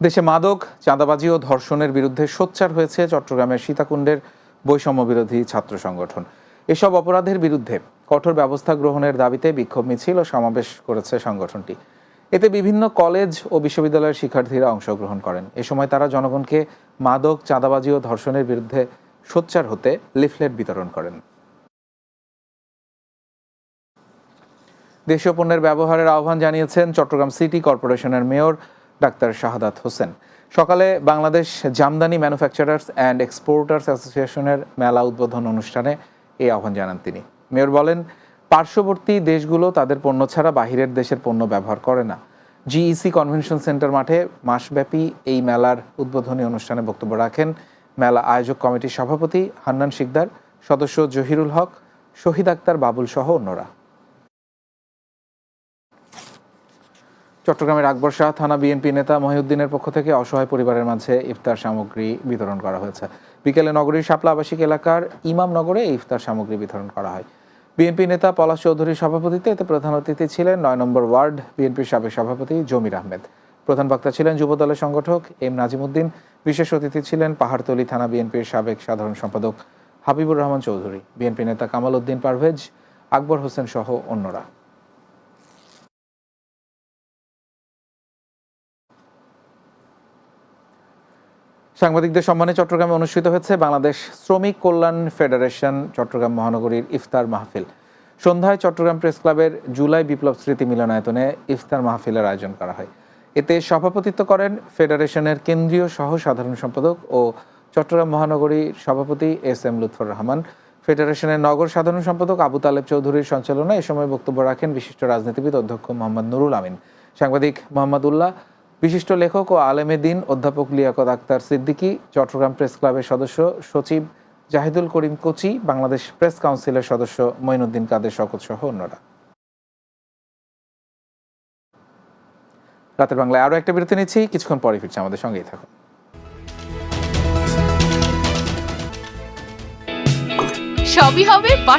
দেশে মাদক, চাঁদাবাজি ও ধর্ষণের বিরুদ্ধে সোচ্চার হয়েছে চট্টগ্রামের সীতাকুণ্ডের বৈষম্য বিরোধী ছাত্র সংগঠন। এসব অপরাধের বিরুদ্ধে কঠোর ব্যবস্থা গ্রহণের দাবিতে বিক্ষোভ মিছিল ও সমাবেশ করেছে সংগঠনটি। এতে বিভিন্ন কলেজ ও বিশ্ববিদ্যালয়ের শিক্ষার্থীরা অংশগ্রহণ করেন। এ সময় তারা জনগণকে মাদক, চাঁদাবাজি ও ধর্ষণের বিরুদ্ধে সোচ্চার হতে লিফলেট বিতরণ করেন। দেশীয় পণ্যের ব্যবহারের আহ্বান জানিয়েছেন চট্টগ্রাম সিটি কর্পোরেশনের মেয়র ডাক্তার শাহাদাত হোসেন। সকালে Bangladesh Jamdani manufacturers and exporters অ্যাসোসিয়েশনের মেলা উদ্বোধন অনুষ্ঠানে এই আহ্বান জানান তিনি। মেয়র বলেন, পার্শ্ববর্তী দেশগুলো তাদের পণ্য ছাড়া বাহিরের দেশের পণ্য ব্যবহার করে না। জিইসি কনভেনশন সেন্টার মাঠে মাসব্যাপী এই মেলার উদ্বোধনী অনুষ্ঠানে বক্তব্য রাখেন মেলা আয়োজক কমিটির সভাপতি হান্নান শিকদার, সদস্য জহিরুল হক, শহীদ আক্তার বাবুল সহ অন্যরা। চট্টগ্রামের আকবর শাহ থানা বিএনপি নেতা মহিউদ্দিনের পক্ষ থেকে অসহায় পরিবারের মাঝে ইফতার সামগ্রী বিতরণ করা হয়েছে। বিকেলে নগরীর শাপলা আবাসিক এলাকার ইমামনগরে ইফতার সামগ্রী বিতরণ করা হয়। বিএনপি নেতা পলাশ চৌধুরীর সভাপতিত্বে এতে প্রধান অতিথি ছিলেন ৯ নম্বর ওয়ার্ড বিএনপির সাবেক সভাপতি জমির আহমেদ। প্রধান বক্তা ছিলেন যুবদলের সংগঠক এম নাজিমুদ্দিন। বিশেষ অতিথি ছিলেন পাহাড়তলী থানা বিএনপির সাবেক সাধারণ সম্পাদক হাবিবুর রহমান চৌধুরী, বিএনপি নেতা কামাল উদ্দিন পারভেজ, আকবর হোসেন সহ অন্যরা। সাংবাদিকদের সম্মানে চট্টগ্রামে অনুষ্ঠিত হয়েছে বাংলাদেশ শ্রমিক কল্যাণ ফেডারেশন চট্টগ্রাম মহানগরীর ইফতার মাহফিল। সন্ধ্যায় চট্টগ্রাম প্রেস ক্লাবের জুলাই বিপ্লব স্মৃতি মিলনায়তনে ইফতার মাহফিলের আয়োজন করা হয়। এতে সভাপতিত্ব করেন ফেডারেশনের কেন্দ্রীয় সহ সাধারণ সম্পাদক ও চট্টগ্রাম মহানগরীর সভাপতি এস এম লুৎফর রহমান। ফেডারেশনের নগর সাধারণ সম্পাদক আবু তালেব চৌধুরীর সঞ্চালনায় এ সময় বক্তব্য রাখেন বিশিষ্ট রাজনীতিবিদ অধ্যক্ষ মোহাম্মদ নুরুল আমিন, সাংবাদিক মোহাম্মদ উল্লাহ, বিশিষ্ট লেখক ও আলেমে দিন অধ্যাপক লিয়াকত আক্তার সিদ্দিকী, চট্টগ্রাম প্রেস ক্লাবের সদস্য সচিব জাহিদুল করিম কোচি, বাংলাদেশ প্রেস কাউন্সিলের সদস্য মঈনুদ্দিন কাদের শওকত সহ অন্যরা। রাতের বাংলায় আরও একটা বিরতি নিচ্ছি, কিছুক্ষণ পরে ফিরছি, আমাদের সঙ্গেই থাকুন। সবই হবে